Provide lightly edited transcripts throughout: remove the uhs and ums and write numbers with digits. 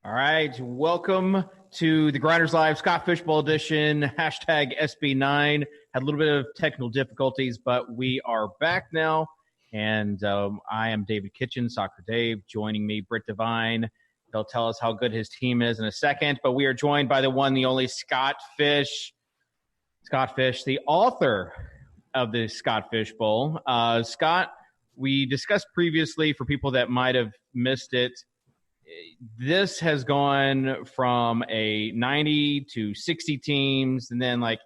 All right, welcome to the Grinders Live Scott Fishbowl edition, hashtag SB9. Had a little bit of technical difficulties, but we are back now. And I am David Kitchen, Soccer Dave. Joining me, Brit Devine. He'll tell us how good his team is in a second. But we are joined by the one, the only Scott Fish. Scott Fish, the author of the Scott Fishbowl. Scott, we discussed previously, for people that might have missed it, this has gone from a 90 to 60 teams, and then like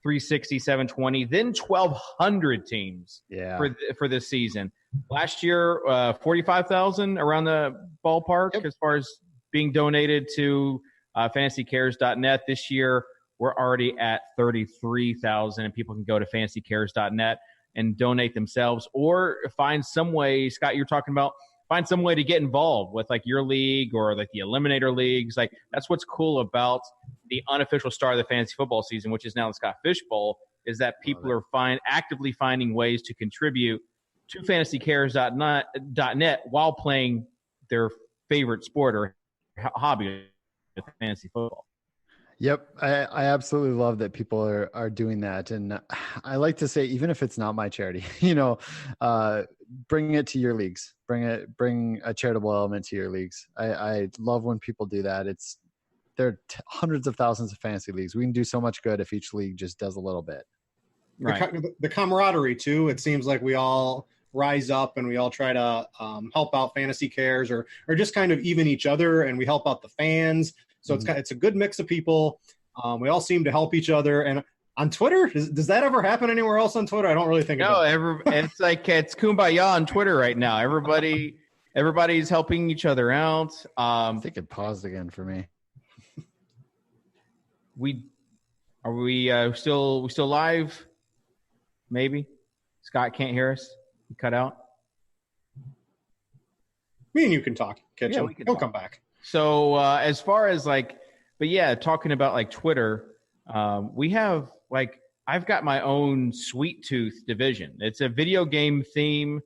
360, 720, then 1,200 teams for this season. Last year, 45,000 around the ballpark as far as being donated to fantasycares.net. This year, we're already at 33,000, and people can go to fantasycares.net and donate themselves or find some way. Scott, you're talking about find some way to get involved with like your league or like the eliminator leagues. Like that's what's cool about the unofficial start of the fantasy football season, which is now the Scott Fish Bowl, is that people are actively finding ways to contribute to fantasycares.net while playing their favorite sport or hobby, fantasy football. Yep. I absolutely love that people are doing that. And I like to say, even if it's not my charity, bring it to your leagues, bring a charitable element to your leagues. I love when people do that. There are hundreds of thousands of fantasy leagues. We can do so much good if each league just does a little bit. Right. The camaraderie too. It seems like we all rise up and we all try to help out Fantasy Cares or just kind of even each other, and we help out the fans. So it's a good mix of people. We all seem to help each other. And on Twitter, does that ever happen anywhere else on Twitter? I don't really think about it. It's like it's kumbaya on Twitter right now. Everybody's helping each other out. I think it paused again for me. We still live? Maybe Scott can't hear us. He cut out. Me and you can talk. Kitchen. Yeah, He'll come back. So as far as talking about like Twitter, we have I've got my own Sweet Tooth division. It's a video game theme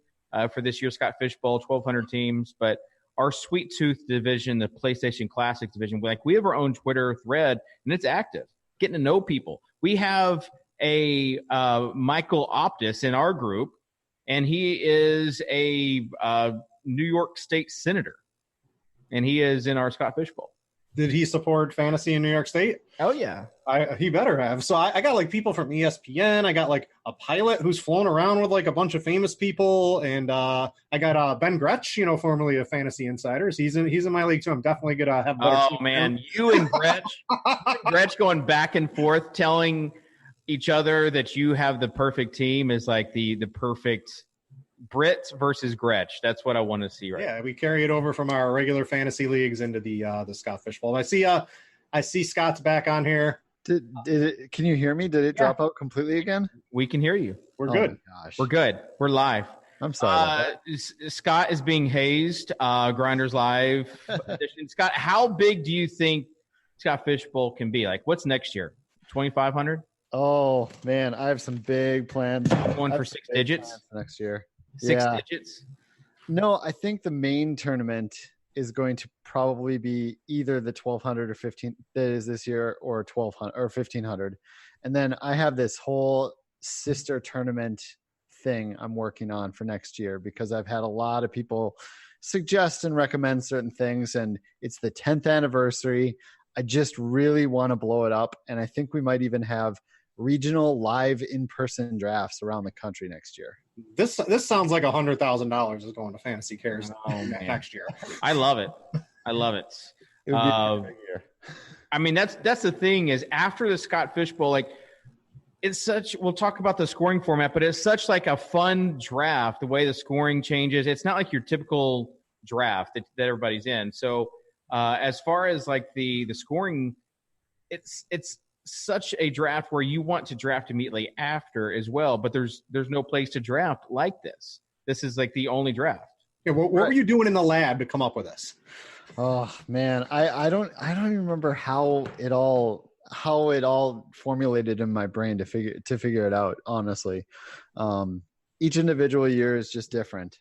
for this year's Scott Fish Bowl, 1,200 teams. But our Sweet Tooth division, the PlayStation Classic division, we have our own Twitter thread, and it's active, getting to know people. We have a Michael Optus in our group, and he is a New York State senator. And he is in our Scott Fish Bowl. Did he support fantasy in New York State? Oh, yeah. He better have. So I got like people from ESPN. I got like a pilot who's flown around with like a bunch of famous people. And I got Ben Gretsch, formerly of Fantasy Insiders. He's in my league too. I'm definitely going to have better. Oh, man. You and Gretsch going back and forth telling each other that you have the perfect team is like the perfect Brit versus Gretsch. That's what I want to see now. We carry it over from our regular fantasy leagues into the Scott Fish Bowl. I see Scott's back on here. Did it, can you hear me? Did it drop out completely again? We can hear you. We're good. Gosh. We're good. We're live. I'm sorry. Scott is being hazed. Grinders Live edition. Scott, how big do you think Scott Fish Bowl can be? Like, what's next year? 2,500? Oh man, I have some big plans. Going for 6 digits next year. 6 digits? No, I think the main tournament is going to probably be either the 1,200 or 15 that is this year, or 1,200 or 1,500. And then I have this whole sister tournament thing I'm working on for next year, because I've had a lot of people suggest and recommend certain things, and it's the 10th anniversary. I just really want to blow it up, and I think we might even have regional live in-person drafts around the country next year. This sounds like $100,000 is going to Fantasy Cares next year. I love it. It would be a big year. I mean, that's the thing is, after the Scott Fish Bowl, like, it's such, we'll talk about the scoring format, but it's such like a fun draft, the way the scoring changes. It's not like your typical draft that everybody's in. So as far as like the scoring, it's such a draft where you want to draft immediately after as well, but there's no place to draft like this. This is like the only draft. Yeah, what were you doing in the lab to come up with this? Oh man, I don't even remember how it all formulated in my brain to figure it out, honestly. Each individual year is just different.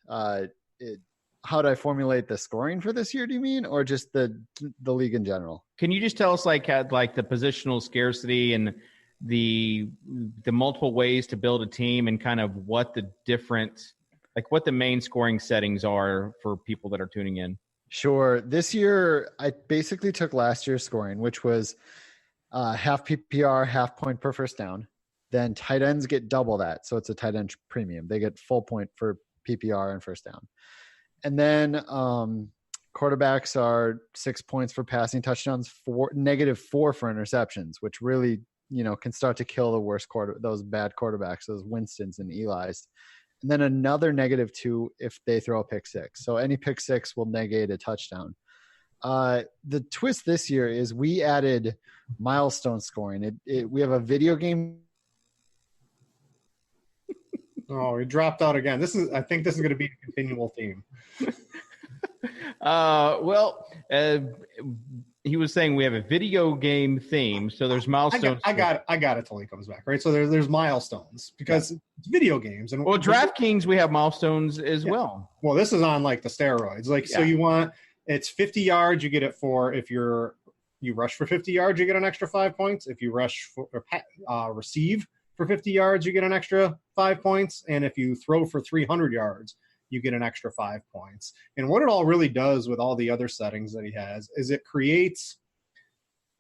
how do I formulate the scoring for this year? Do you mean, or just the league in general? Can you just tell us like the positional scarcity and the multiple ways to build a team and kind of what the main scoring settings are for people that are tuning in? Sure. This year, I basically took last year's scoring, which was half PPR, half point per first down. Then tight ends get double that. So it's a tight end premium. They get full point for PPR and first down. And then quarterbacks are 6 points for passing touchdowns, -4 for interceptions, which really, can start to kill the worst those bad quarterbacks, those Winstons and Eli's. And then another -2 if they throw a pick six. So any pick six will negate a touchdown. The twist this year is we added milestone scoring. We have a video game. Oh, he dropped out again. I think this is going to be a continual theme. He was saying we have a video game theme, so there's milestones. I got it till he comes back, right? So there's milestones because it's video games. And DraftKings, we have milestones as well. Well, this is on like the steroids. So you want it's 50 yards, you get it for if you rush for 50 yards, you get an extra 5 points. If you rush for receive for 50 yards, you get an extra 5 points. And if you throw for 300 yards, you get an extra 5 points. And what it all really does with all the other settings that he has is it creates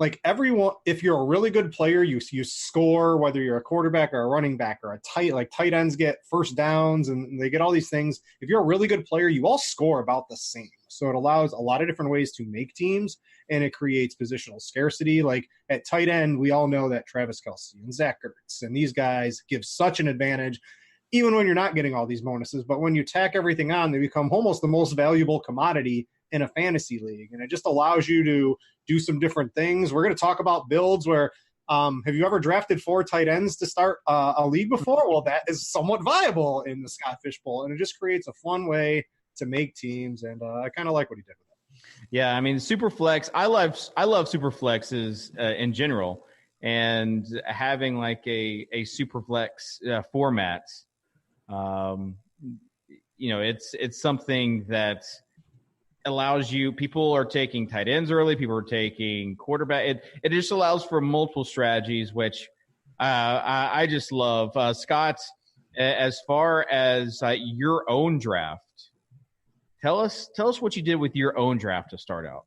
like everyone, if you're a really good player, you score, whether you're a quarterback or a running back or tight ends get first downs and they get all these things. If you're a really good player, you all score about the same. So it allows a lot of different ways to make teams and it creates positional scarcity. Like at tight end, we all know that Travis Kelce and Zach Ertz and these guys give such an advantage even when you're not getting all these bonuses. But when you tack everything on, they become almost the most valuable commodity in a fantasy league. And it just allows you to do some different things. We're going to talk about builds where have you ever drafted 4 tight ends to start a league before? Well, that is somewhat viable in the Scott Fish Bowl. And it just creates a fun way to make teams. And I kind of like what he did with it. Yeah, I mean, Superflex, I love Superflexes in general. And having like a Superflex format, it's something that allows you. People are taking tight ends early. People are taking quarterback. It just allows for multiple strategies, which I just love. Scott, as far as your own draft, tell us what you did with your own draft to start out.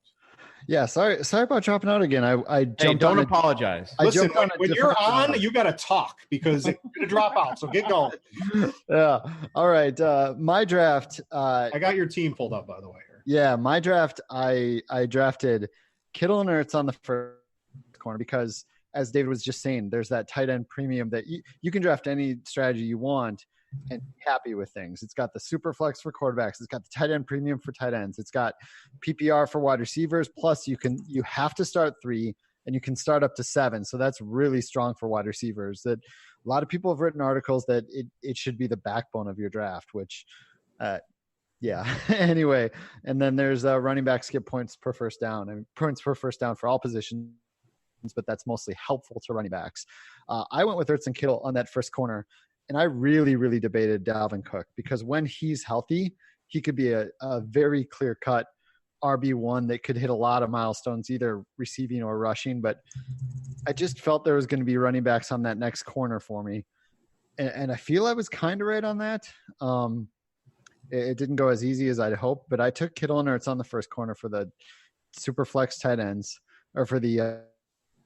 Yeah, sorry about dropping out again. I jumped. Hey, don't apologize. Listen, when you're on, you got to talk because you're going to drop out. So get going. Yeah. All right. My draft. I got your team pulled up, by the way. Here. Yeah, my draft. I drafted Kittle and Ertz on the first corner because, as David was just saying, there's that tight end premium that you can draft any strategy you want and be happy with things. It's got the super flex for quarterbacks. It's got the tight end premium for tight ends. It's got PPR for wide receivers. Plus you have to start 3 and you can start up to 7. So that's really strong for wide receivers. That a lot of people have written articles that it should be the backbone of your draft, which, yeah. Anyway. And then there's running backs get points per first down and points per first down for all positions, but that's mostly helpful to running backs. I went with Ertz and Kittle on that first corner. And I really, really debated Dalvin Cook because when he's healthy, he could be a very clear-cut RB1 that could hit a lot of milestones, either receiving or rushing. But I just felt there was going to be running backs on that next corner for me. And I feel I was kind of right on that. It didn't go as easy as I'd hoped, but I took Kittle and Ertz on the first corner for the super flex tight ends or for the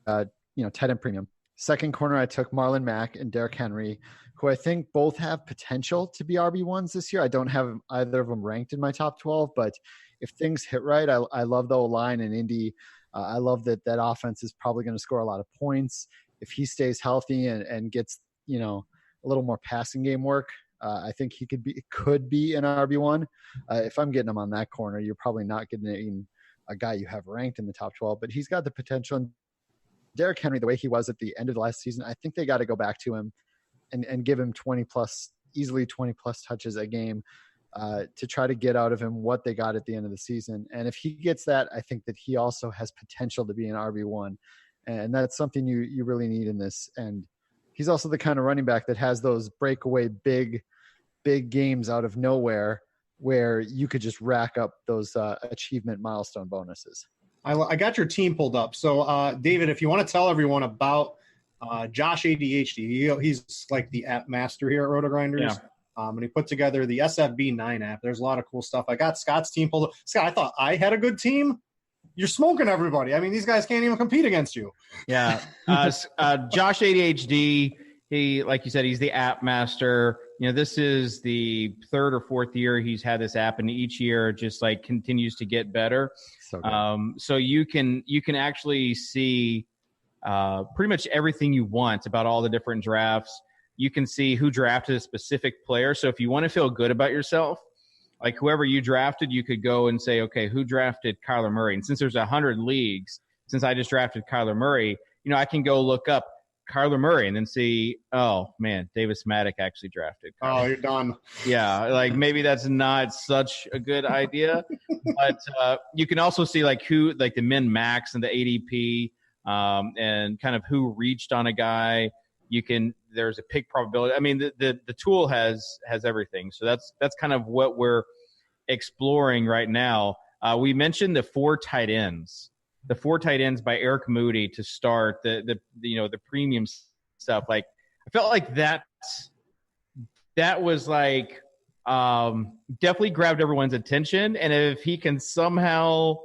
tight end premium. Second corner, I took Marlon Mack and Derrick Henry, who I think both have potential to be RB1s this year. I don't have either of them ranked in my top 12, but if things hit right, I love the O-line in Indy. I love that offense is probably going to score a lot of points. If he stays healthy and gets, a little more passing game work, I think he could be an RB1. If I'm getting him on that corner, you're probably not getting a guy you have ranked in the top 12, but he's got the potential. Derrick Henry, the way he was at the end of the last season, I think they got to go back to him and give him easily 20 plus touches a game to try to get out of him what they got at the end of the season. And if he gets that, I think that he also has potential to be an RB1. And that's something you really need in this. And he's also the kind of running back that has those breakaway big games out of nowhere where you could just rack up those achievement milestone bonuses. I got your team pulled up. So, David, if you want to tell everyone about Josh ADHD, he's like the app master here at RotoGrinders. Yeah. And he put together the SFB9 app. There's a lot of cool stuff. I got Scott's team pulled up. Scott, I thought I had a good team. You're smoking everybody. I mean, these guys can't even compete against you. Yeah. Josh ADHD, he, like you said, he's the app master. You know, this is the third or fourth year he's had this app, and each year just like continues to get better. So you can actually see pretty much everything you want about all the different drafts. You can see who drafted a specific player. So if you want to feel good about yourself, like whoever you drafted, you could go and say, okay, who drafted Kyler Murray? And since there's 100 leagues, since I just drafted Kyler Murray, you know, I can go look up Kyler Murray and then see, oh man, Davis Maddock actually drafted Kyler. Oh, you're done. Yeah, like maybe that's not such a good idea, but you can also see like who, like the min max and the ADP, and kind of who reached on a guy. There's a pick probability. I mean, the tool has everything. So that's kind of what we're exploring right now. We mentioned the four tight ends by Eric Moody to start the premium stuff. Like I felt like that was like definitely grabbed everyone's attention. And if he can somehow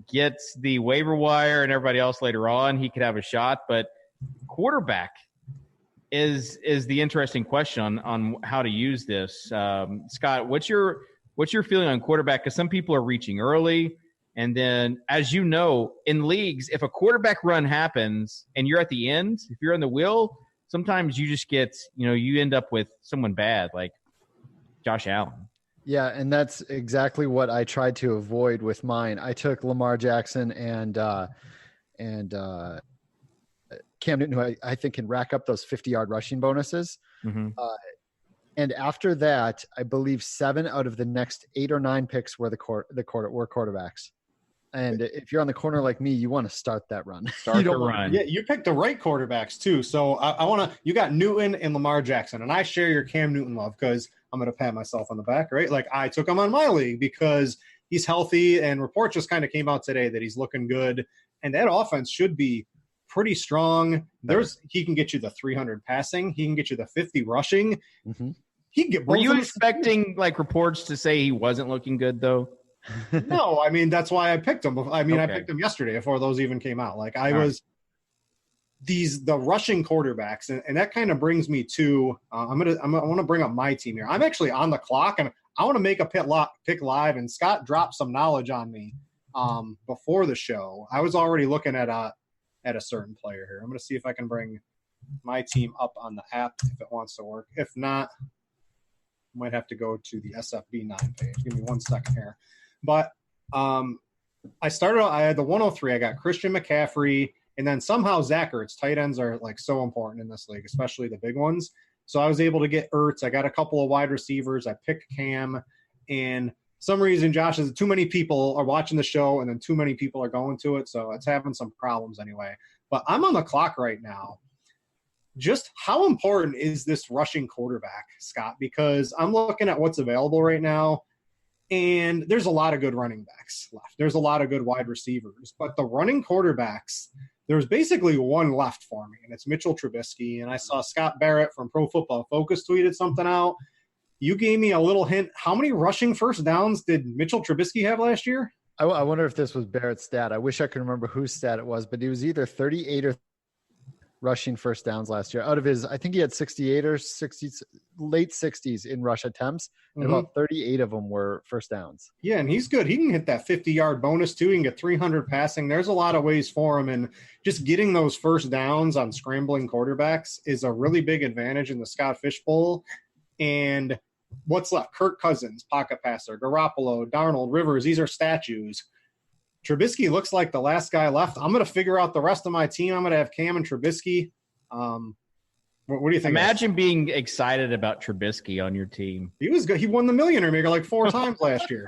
get the waiver wire and everybody else later on, he could have a shot. But quarterback is the interesting question on how to use this. Scott, what's your feeling on quarterback? Because some people are reaching early. And then, as you know, in leagues, if a quarterback run happens and you're at the end, if you're on the wheel, sometimes you just get, you end up with someone bad like Josh Allen. Yeah, and that's exactly what I tried to avoid with mine. I took Lamar Jackson and Cam Newton, who I think can rack up those 50-yard rushing bonuses. Mm-hmm. And after that, I believe 7 out of the next 8 or 9 picks were were quarterbacks. And if you're on the corner like me, you want to start that run. Yeah, you picked the right quarterbacks too. So you got Newton and Lamar Jackson, and I share your Cam Newton love because I'm going to pat myself on the back, right? Like I took him on my league because he's healthy, and reports just kind of came out today that he's looking good, and that offense should be pretty strong. He can get you the 300 passing, he can get you the 50 rushing. Mm-hmm. Were you expecting like reports to say he wasn't looking good though? No, I mean that's why I picked him. I Okay. picked him yesterday before those even came out. Like the rushing quarterbacks, and that kind of brings me to I want to bring up my team here. I'm actually on the clock, and I want to make a pick live. And Scott dropped some knowledge on me before the show. I was already looking at a certain player here. I'm going to see if I can bring my team up on the app if it wants to work. If not, I might have to go to the SFB9 page. Give me 1 second here. But I had the 103. I got Christian McCaffrey, and then somehow Zach Ertz. Tight ends are like so important in this league, especially the big ones. So I was able to get Ertz. I got a couple of wide receivers. I picked Cam, and some reason, Josh, is too many people are watching the show, and then too many people are going to it, so it's having some problems anyway. But I'm on the clock right now. Just how important is this rushing quarterback, Scott? Because I'm looking at what's available right now, and there's a lot of good running backs left. There's a lot of good wide receivers. But the running quarterbacks, there's basically one left for me, and it's Mitchell Trubisky. And I saw Scott Barrett from Pro Football Focus tweeted something out. You gave me a little hint. How many rushing first downs did Mitchell Trubisky have last year? I wonder if this was Barrett's stat. I wish I could remember whose stat it was, but he was either 38 or rushing first downs last year. Out of his, I think he had 68 or 60, late 60s in rush attempts, and about 38 of them were first downs. Yeah, and he's good. He can hit that 50-yard bonus too. He can get 300 passing. There's a lot of ways for him, and just getting those first downs on scrambling quarterbacks is a really big advantage in the Scott Fishbowl. And what's left? Kirk Cousins, pocket passer, Garoppolo, Darnold, Rivers. These are statues. Trubisky looks like the last guy left. I'm going to figure out the rest of my team. I'm going to have Cam and Trubisky. What do you think? Imagine being excited about Trubisky on your team. He was good. He won the Millionaire Maker like 4 times last year.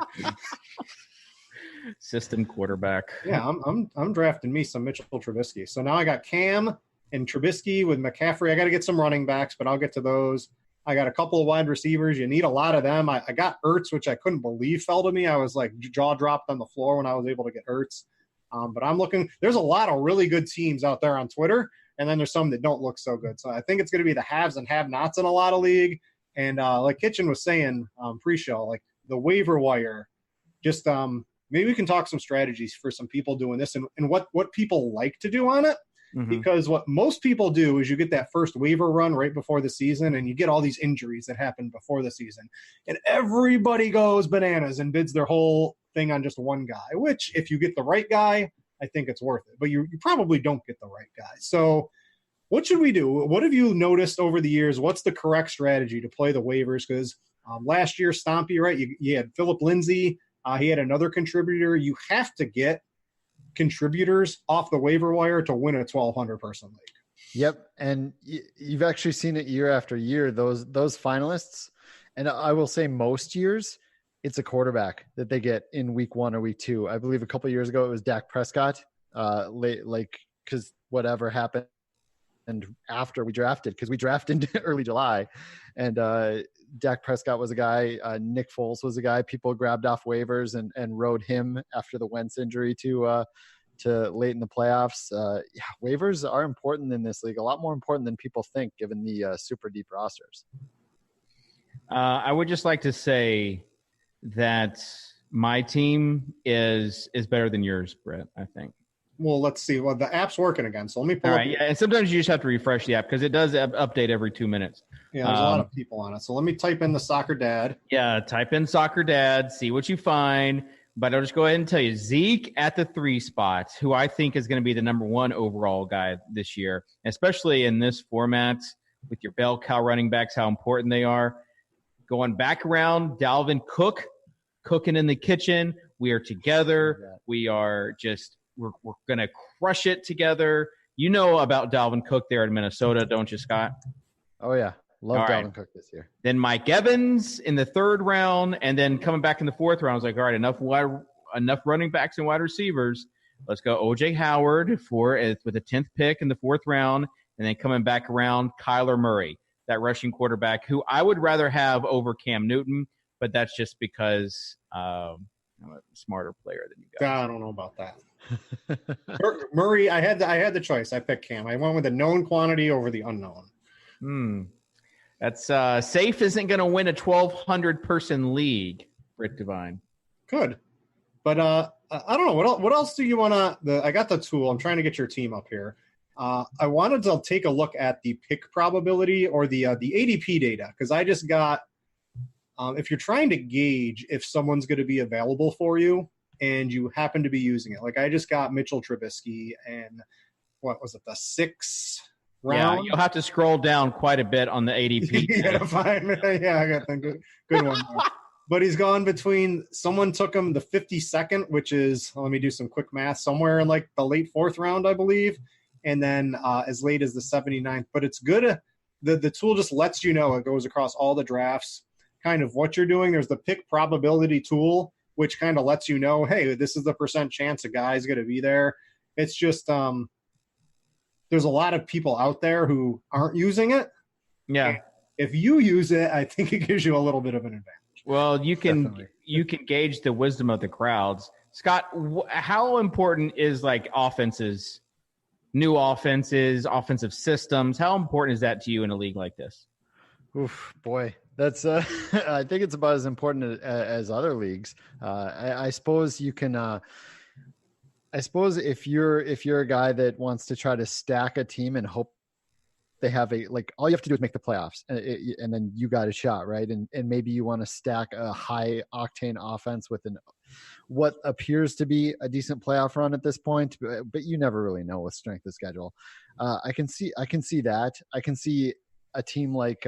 System quarterback. Yeah, I'm drafting me some Mitchell Trubisky. So now I got Cam and Trubisky with McCaffrey. I got to get some running backs, but I'll get to those. I got a couple of wide receivers. You need a lot of them. I got Ertz, which I couldn't believe fell to me. I was like jaw dropped on the floor when I was able to get Ertz. But I'm looking – there's a lot of really good teams out there on Twitter, and then there's some that don't look so good. So I think it's going to be the haves and have-nots in a lot of league. And like Kitchen was saying pre-show, like the waiver wire, just maybe we can talk some strategies for some people doing this and what people like to do on it. Mm-hmm. Because what most people do is you get that first waiver run right before the season and you get all these injuries that happen before the season. And everybody goes bananas and bids their whole thing on just one guy, which if you get the right guy, I think it's worth it. But you probably don't get the right guy. So what should we do? What have you noticed over the years? What's the correct strategy to play the waivers? Because last year, Stompy, right, you had Philip Lindsay. He had another contributor. You have to get contributors off the waiver wire to win a 1,200 person league. Yep. And you've actually seen it year after year, those finalists. And I will say most years it's a quarterback that they get in week 1 or week 2. I believe a couple of years ago, it was Dak Prescott, cause whatever happened. And after we drafted, because we drafted in early July, and Dak Prescott was a guy, Nick Foles was a guy people grabbed off waivers and rode him after the Wentz injury to late in the playoffs. Waivers are important in this league, a lot more important than people think, given the super deep rosters. I would just like to say that my team is better than yours, Brett, I think. Well, let's see. Well, the app's working again, so let me pull up. Yeah, and sometimes you just have to refresh the app because it does update every 2 minutes. Yeah, there's a lot of people on it. So let me type in the Soccer Dad. Yeah, type in Soccer Dad, see what you find. But I'll just go ahead and tell you, Zeke at the 3 spot, who I think is going to be the number 1 overall guy this year, especially in this format with your bell cow running backs, how important they are. Going back around, Dalvin Cook, cooking in the kitchen. We are together. We are just – We're going to crush it together. You know about Dalvin Cook there in Minnesota, don't you, Scott? Oh, yeah. Love Dalvin Cook this year. Then Mike Evans in the 3rd round, and then coming back in the 4th round, I was like, all right, enough running backs and wide receivers. Let's go O.J. Howard with the 10th pick in the 4th round, and then coming back around, Kyler Murray, that rushing quarterback, who I would rather have over Cam Newton, but that's just because I'm a smarter player than you guys. I don't know about that. Murray, I had the choice. I picked Cam. I went with the known quantity over the unknown. That's safe isn't going to win a 1,200 person league, Brit Devine. Good, but I don't know what else do you want to? I got the tool. I'm trying to get your team up here. I wanted to take a look at the pick probability or the ADP data because I just got. If you're trying to gauge if someone's going to be available for you. And you happen to be using it. Like I just got Mitchell Trubisky and what was it, the 6th round? Yeah, you'll have to scroll down quite a bit on the ADP. Yeah, I got the good one. But he's gone between someone took him the 52nd, which is, let me do some quick math, somewhere in like the late 4th round, I believe. And then as late as the 79th. But it's good. The tool just lets you know, it goes across all the drafts, kind of what you're doing. There's the pick probability tool, which kind of lets you know, hey, this is the % chance a guy's going to be there. It's just there's a lot of people out there who aren't using it. Yeah. And if you use it, I think it gives you a little bit of an advantage. Well, you can gauge the wisdom of the crowds. Scott, how important is like offenses, new offenses, offensive systems? How important is that to you in a league like this? Oof, boy. That's I think it's about as important as other leagues. I suppose you can. I suppose if you're a guy that wants to try to stack a team and hope they have all you have to do is make the playoffs, and then you got a shot, right? And maybe you want to stack a high octane offense with what appears to be a decent playoff run at this point, but you never really know with strength of schedule. I can see that. I can see a team like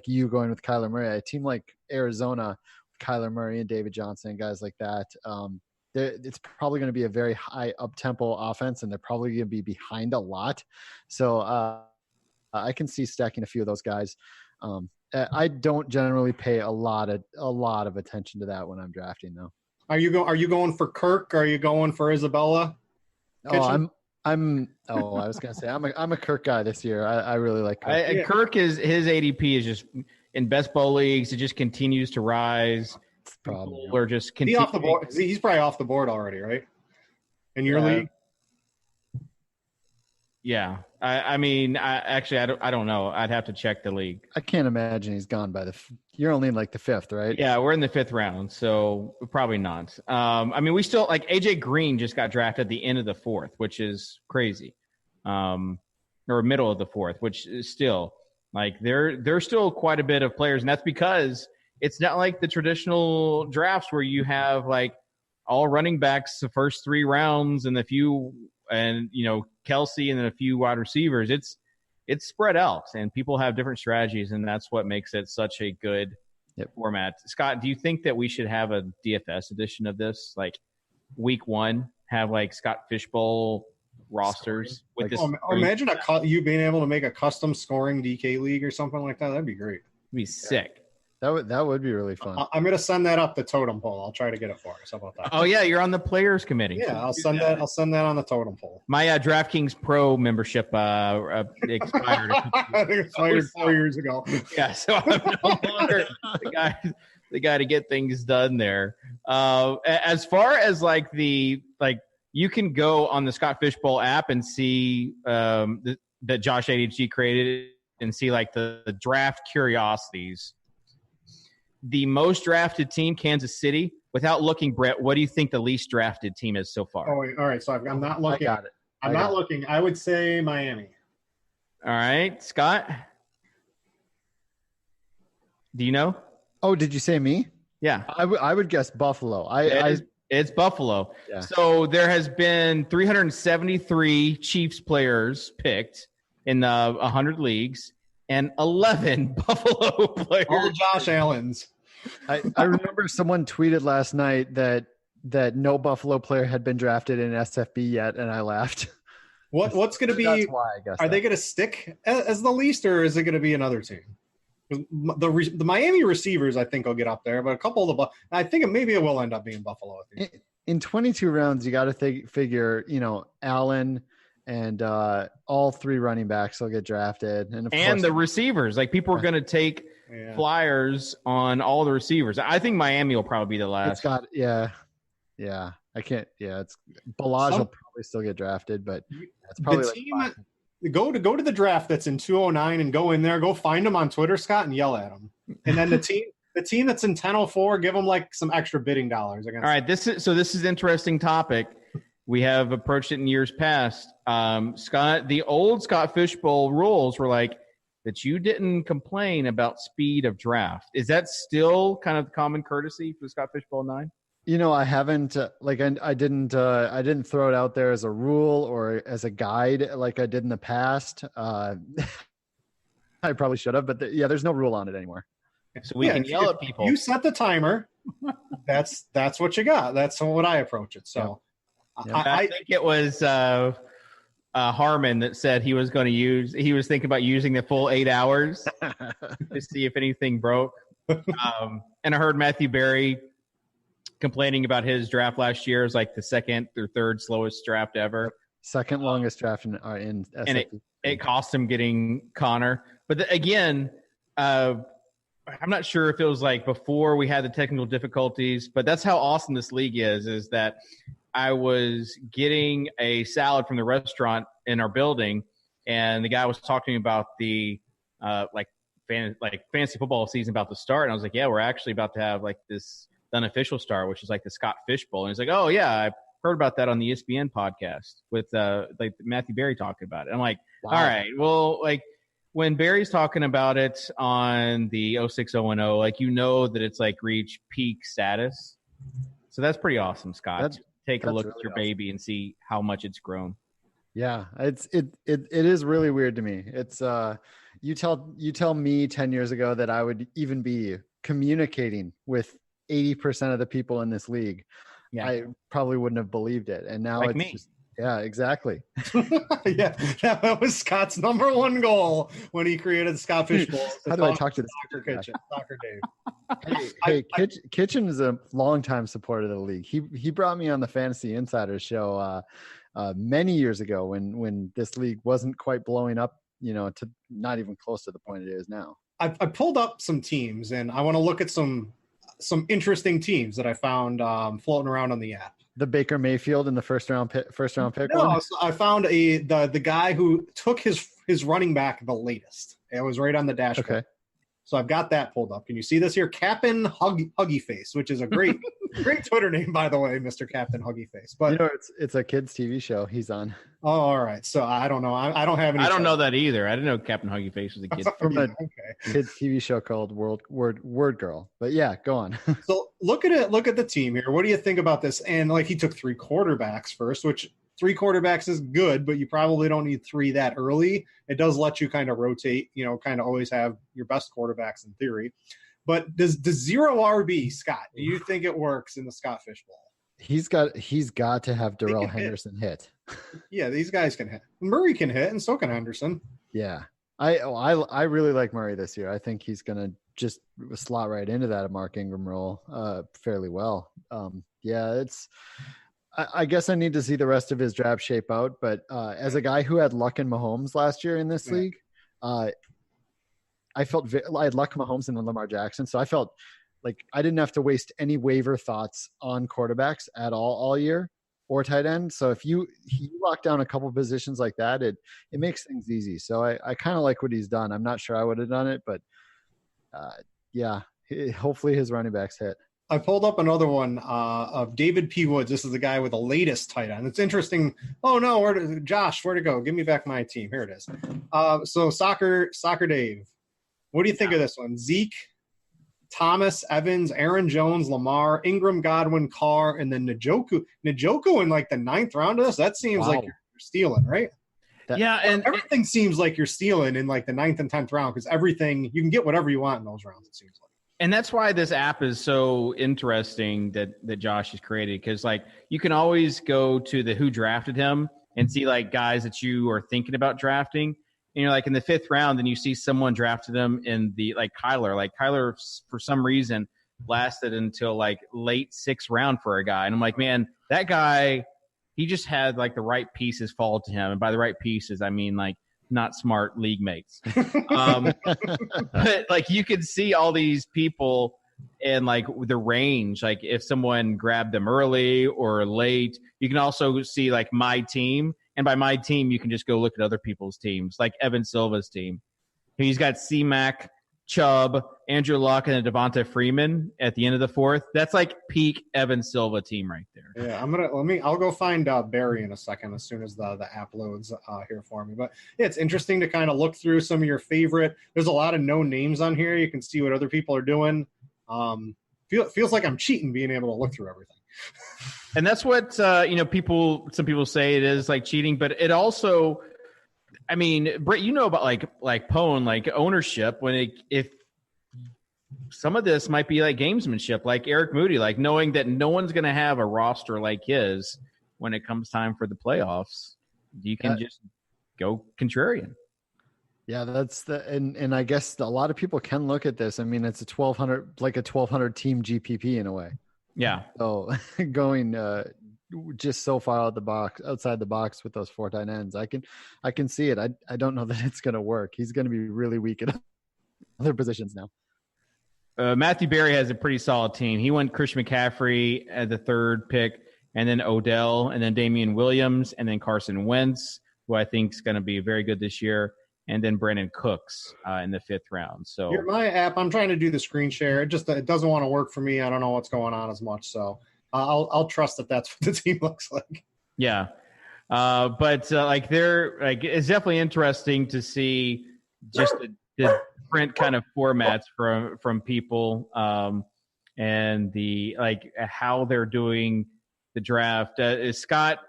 you going with Kyler Murray, a team like Arizona, Kyler Murray and David Johnson and guys like that. It's probably going to be a very high up-tempo offense, and they're probably going to be behind a lot. So I can see stacking a few of those guys. I don't generally pay a lot of attention to that when I'm drafting, though. Are you going for Kirk? Or are you going for Isabella? Kitchen? I was gonna say I'm a Kirk guy this year. I really like Kirk. Kirk his ADP is just in best ball leagues, it just continues to rise. Problem. We're just He's off the board. He's probably off the board already, right? In your league? Yeah. I mean, I don't know. I'd have to check the league. I can't imagine he's gone by you're only in like the 5th, right? Yeah, we're in the 5th round, so probably not. I mean, we still like AJ Green just got drafted at the end of the 4th, which is crazy. Or middle of the 4th, which is still like there's still quite a bit of players, and that's because it's not like the traditional drafts where you have like all running backs the first 3 rounds and Kelsey and then a few wide receivers. It's spread out, and people have different strategies, and that's what makes it such a good format. Scott, do you think that we should have a DFS edition of this, like week 1, have like Scott Fishbowl rosters with this? Imagine you being able to make a custom scoring DK league or something like that. That'd be great. It'd be sick. That would be really fun. I'm gonna send that up the totem pole. I'll try to get it for us. How about that? Oh yeah, you're on the players committee. Yeah, I'll send that on the totem pole. My DraftKings Pro membership expired. It expired 4 years ago. Yeah, so I'm no longer the guy to get things done there. As far as you can go on the Scott Fishbowl app and see that Josh ADG created and see like the draft curiosities. The most drafted team, Kansas City. Without looking, Brett, what do you think the least drafted team is so far? Oh, all right. So I'm not looking. I got it. I'm not looking. I would say Miami. All right, Scott. Do you know? Oh, did you say me? Yeah, I would guess Buffalo. It's Buffalo. Yeah. So there has been 373 Chiefs players picked in the 100 leagues, and 11 Buffalo players. All Josh Allens. I remember someone tweeted last night that no Buffalo player had been drafted in SFB yet, and I laughed. What's going to be? That's why I guess. Are they going to stick as the least, or is it going to be another team? The Miami receivers, I think, will get up there, but a couple of I think maybe it will end up being Buffalo. In 22 rounds, you got to figure, Allen and all 3 running backs will get drafted, and of course, the receivers. Like people are going to take flyers on all the receivers. I think Miami will probably be the last. I can't. Yeah, it's Balaj will probably still get drafted, but it's probably the team. Go to the draft that's in 209 and go in there. Go find them on Twitter, Scott, and yell at them. And then the team that's in 1004, give them like some extra bidding dollars. All right, this is an interesting topic. We have approached it in years past. Scott, the old Scott Fishbowl rules were like that you didn't complain about speed of draft. Is that still kind of common courtesy for the Scott Fishbowl 9? I haven't I didn't throw it out there as a rule or as a guide like I did in the past. I probably should have, but there's no rule on it anymore. So we can yell at people. You set the timer. That's what you got. That's what I approach it. So I think it was Harmon that said he was thinking about using the full 8 hours to see if anything broke. And I heard Matthew Berry complaining about his draft last year is like the second or third slowest draft ever. Second longest draft in SFP. And it cost him getting Connor. But again, I'm not sure if it was like before we had the technical difficulties, but that's how awesome this league is that I was getting a salad from the restaurant in our building, and the guy was talking to me about the fantasy football season about to start. And I was like, yeah, we're actually about to have like this unofficial start, which is like the Scott Fishbowl. And he's like, oh yeah, I've heard about that on the ESPN podcast with Matthew Berry talking about it. I'm like, wow. All right, well, like when Barry's talking about it on the 06010, like that it's like reached peak status. So that's pretty awesome, Scott. Take a look at your baby and see how much it's grown. Yeah, it is really weird to me. It's you tell me 10 years ago that I would even be communicating with 80% of the people in this league. Yeah. I probably wouldn't have believed it. And now it's just, yeah, exactly. Yeah, that was Scott's number one goal when he created the Scott Fishbowl. How do I talk to the Soccer Dave? Hey, Kitchen is a longtime supporter of the league. He brought me on the Fantasy Insider show many years ago when this league wasn't quite blowing up, to not even close to the point it is now. I pulled up some teams, and I want to look at some interesting teams that I found floating around on the app. The Baker Mayfield in the first round pick. No, one? so I found the guy who took his running back the latest. It was right on the dashboard. Okay. So I've got that pulled up. Can you see this here? Captain Huggy Face, which is a great Twitter name, by the way, Mr. Captain Huggy Face. But it's a kids TV show he's on. Oh, all right. So I don't know. I don't have any. I don't know that either. I didn't know Captain Huggy Face was a kid. From a kids TV show called Word Girl. But yeah, go on. So look at it. Look at the team here. What do you think about this? And like, he took 3 quarterbacks first, which 3 quarterbacks is good, but you probably don't need 3 that early. It does let you kind of rotate, kind of always have your best quarterbacks in theory. But does the 0 RB, Scott, do you think it works in the Scott Fishbowl? He's got to have Darrell Henderson hit. Yeah, these guys can hit. Murray can hit, and so can Henderson. Yeah. I really like Murray this year. I think he's going to just slot right into that Mark Ingram role fairly well. I guess I need to see the rest of his draft shape out. But as a guy who had Luck and Mahomes last year in this league, I had Luck, Mahomes, and Lamar Jackson. So I felt like I didn't have to waste any waiver thoughts on quarterbacks at all year or tight end. So if you lock down a couple positions like that, it makes things easy. So I kind of like what he's done. I'm not sure I would have done it, but hopefully his running backs hit. I pulled up another one of David P. Woods. This is the guy with the latest tight end. It's interesting. Oh no, Josh, where to go? Give me back my team. Here it is. So Soccer Dave. What do you think of this one? Zeke, Thomas, Evans, Aaron Jones, Lamar, Ingram, Godwin, Carr, and then Njoku. Njoku in like the 9th round of this? That seems like you're stealing, right? And everything seems like you're stealing in like the 9th and 10th round, because everything, you can get whatever you want in those rounds, it seems like. And that's why this app is so interesting that Josh has created, because like you can always go to the who drafted him and see like guys that you are thinking about drafting. And you're like in the 5th round, then you see someone drafted them in the like Kyler. Like Kyler, for some reason, lasted until like late 6th round for a guy. And I'm like, man, that guy, he just had like the right pieces fall to him. And by the right pieces, I mean like not smart league mates. But like you could see all these people and like the range, like if someone grabbed them early or late. You can also see like my team. And by my team, you can just go look at other people's teams, like Evan Silva's team. He's got C-Mac, Chubb, Andrew Luck, and Devonta Freeman at the end of the 4th. That's like peak Evan Silva team right there. Yeah, I'll go find Barry in a second as soon as the app loads here for me. But yeah, it's interesting to kind of look through some of your favorite. There's a lot of known names on here. You can see what other people are doing. Feels like I'm cheating being able to look through everything. And that's what some people say it is like cheating, but it also, I mean, Britt, you know about like Pone, like ownership, if some of this might be like gamesmanship, like Eric Moody, like knowing that no one's going to have a roster like his when it comes time for the playoffs, you can just go contrarian. Yeah, that's and I guess a lot of people can look at this. I mean, it's a 1,200 team GPP in a way. Yeah. So going just so far outside the box with those 4 tight ends, I can see it. I don't know that it's going to work. He's going to be really weak at other positions now. Matthew Berry has a pretty solid team. He went Christian McCaffrey at the 3rd pick, and then Odell, and then Damian Williams, and then Carson Wentz, who I think is going to be very good this year, and then Brandon Cooks in the 5th round. So here, my app, I'm trying to do the screen share. It doesn't want to work for me. I don't know what's going on as much. So I'll trust that that's what the team looks like. Yeah. But it's definitely interesting to see just the different kind of formats from people and the like how they're doing the draft. Scott,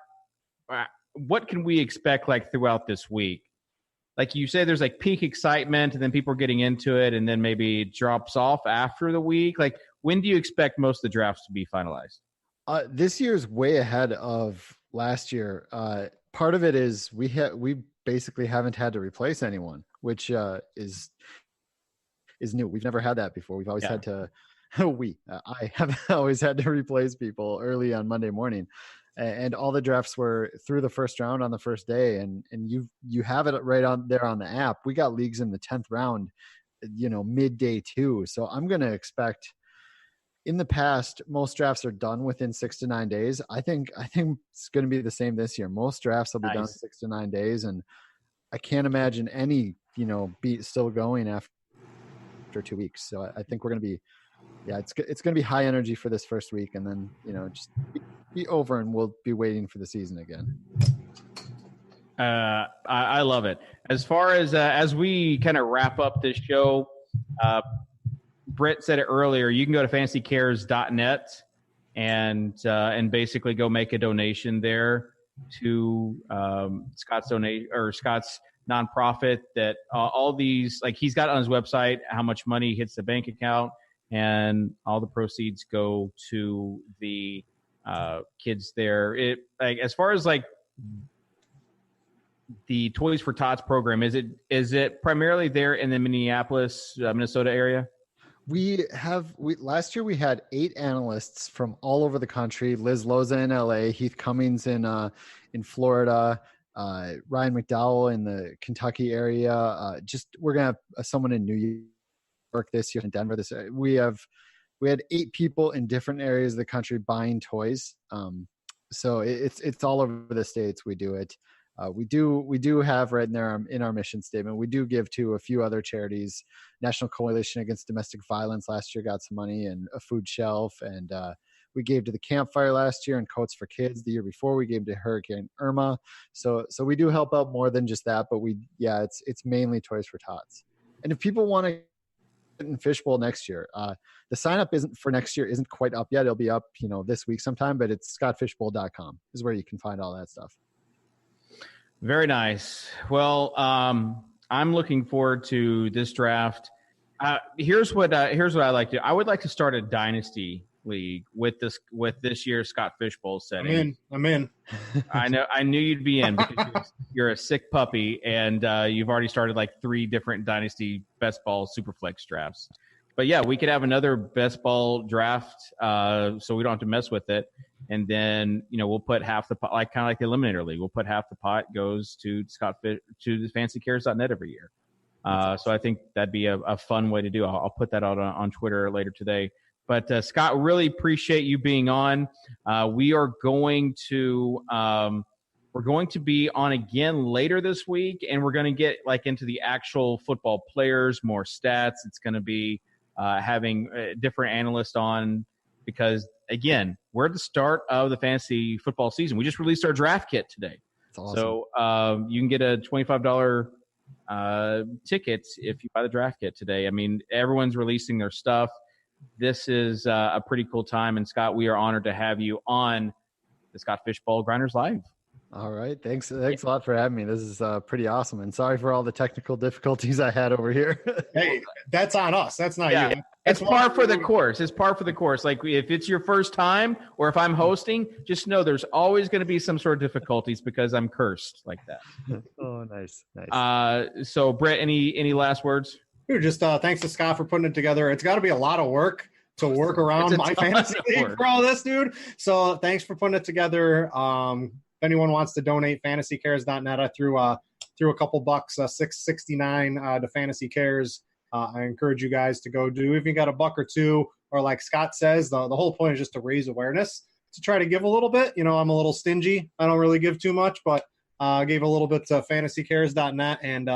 what can we expect like throughout this week? Like you say, there's like peak excitement and then people are getting into it and then maybe it drops off after the week. Like when do you expect most of the drafts to be finalized? This year's way ahead of last year. Part of it is we basically haven't had to replace anyone, which is new. We've never had that before. We've always had to. I have always had to replace people early on Monday morning, and all the drafts were through the 1st round on the 1st day, and you have it right on there on the app. We got leagues in the 10th round midday too. So I'm going to expect, in the past, most drafts are done within 6 to 9 days. I think it's going to be the same this year. Most drafts will be done in 6 to 9 days. And I can't imagine any, beat still going after 2 weeks. So I think we're going to be, it's going to be high energy for this first week. And then, just be over and we'll be waiting for the season again. I love it. As far as we kind of wrap up this show, Britt said it earlier. You can go to fantasycares.net and basically go make a donation there to Scott's nonprofit. That all these, like, he's got on his website how much money hits the bank account, and all the proceeds go to the kids there. As far as the Toys for Tots program, is it primarily there in the Minneapolis, Minnesota area? Last year we had 8 analysts from all over the country. Liz Loza in LA, Heath Cummings in Florida, Ryan McDowell in the Kentucky area. We're gonna have someone in New York this year, in Denver this year. We had 8 people in different areas of the country buying toys. So it's all over the states. We do it. We do have right in there in our mission statement, we do give to a few other charities. National Coalition Against Domestic Violence last year got some money, and a food shelf. And we gave to the Campfire last year, and Coats for Kids the year before. We gave to Hurricane Irma. So we do help out more than just that, but it's mainly Toys for Tots. And if people want to get in Fishbowl next year, the sign up for next year isn't quite up yet. It'll be up, this week sometime, but it's scottfishbowl.com is where you can find all that stuff. Very nice. Well, I'm looking forward to this draft. Here's what I like to do. I would like to start a dynasty league with this year's Scott Fishbowl setting. I'm in. I knew you'd be in because you're a sick puppy, and you've already started 3 different dynasty best ball superflex drafts. But yeah, we could have another best ball draft, so we don't have to mess with it. And then, we'll put half the pot, kind of like the Eliminator League. We'll put half the pot goes to to the fantasycares.net every year. So I think that'd be a fun way to do it. I'll put that out on Twitter later today. But Scott, really appreciate you being on. We are going to be on again later this week, and we're going to get into the actual football players, more stats. It's going to be having different analysts on, because again, we're at the start of the fantasy football season. We just released our draft kit today. That's awesome. So you can get a $25 ticket if you buy the draft kit today. I mean, everyone's releasing their stuff. This is a pretty cool time. And Scott, we are honored to have you on the Scott Fishbowl Grinders Live. All right. Thanks a lot for having me. This is pretty awesome. And sorry for all the technical difficulties I had over here. Hey, that's on us. That's not you. It's par for the course. It's par for the course. If it's your first time or if I'm hosting, just know there's always going to be some sort of difficulties because I'm cursed like that. Oh, nice. So, Brett, any last words? Dude, just thanks to Scott for putting it together. It's got to be a lot of work to work around my fantasy league for all this, dude. So thanks for putting it together. If anyone wants to donate, fantasycares.net, I threw a couple bucks, $6.69 to Fantasy Cares. I encourage you guys to go do, if you got a buck or two, or like Scott says, the whole point is just to raise awareness, to try to give a little bit. I'm a little stingy. I don't really give too much, but I gave a little bit to fantasycares.net. And,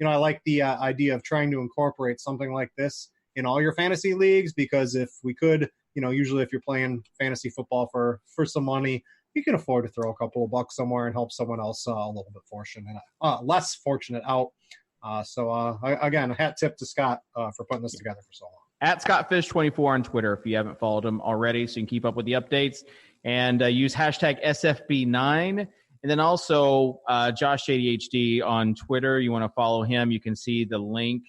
I like the idea of trying to incorporate something like this in all your fantasy leagues, because if we could, usually if you're playing fantasy football for some money, you can afford to throw a couple of bucks somewhere and help someone else a little bit less fortunate out. Again, a hat tip to Scott for putting this together for so long. At ScottFish24 on Twitter if you haven't followed him already, so you can keep up with the updates. And use hashtag SFB9. And then also Josh ADHD on Twitter. You want to follow him, you can see the link.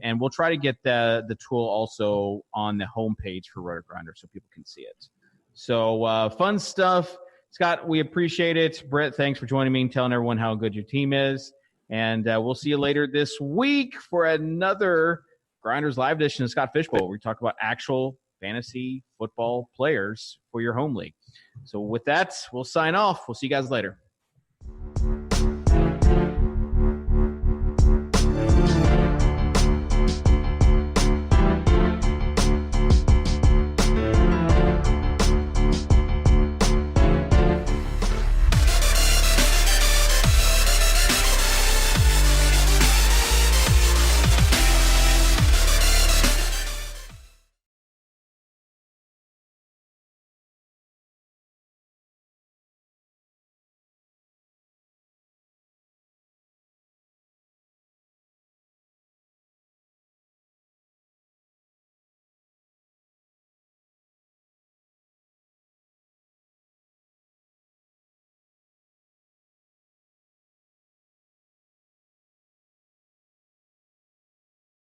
And we'll try to get the tool also on the homepage for RotoGrinders so people can see it. So fun stuff. Scott, we appreciate it. Brett, thanks for joining me and telling everyone how good your team is. And we'll see you later this week for another Grinders Live edition of Scott Fishbowl, where we talk about actual fantasy football players for your home league. So with that, we'll sign off. We'll see you guys later.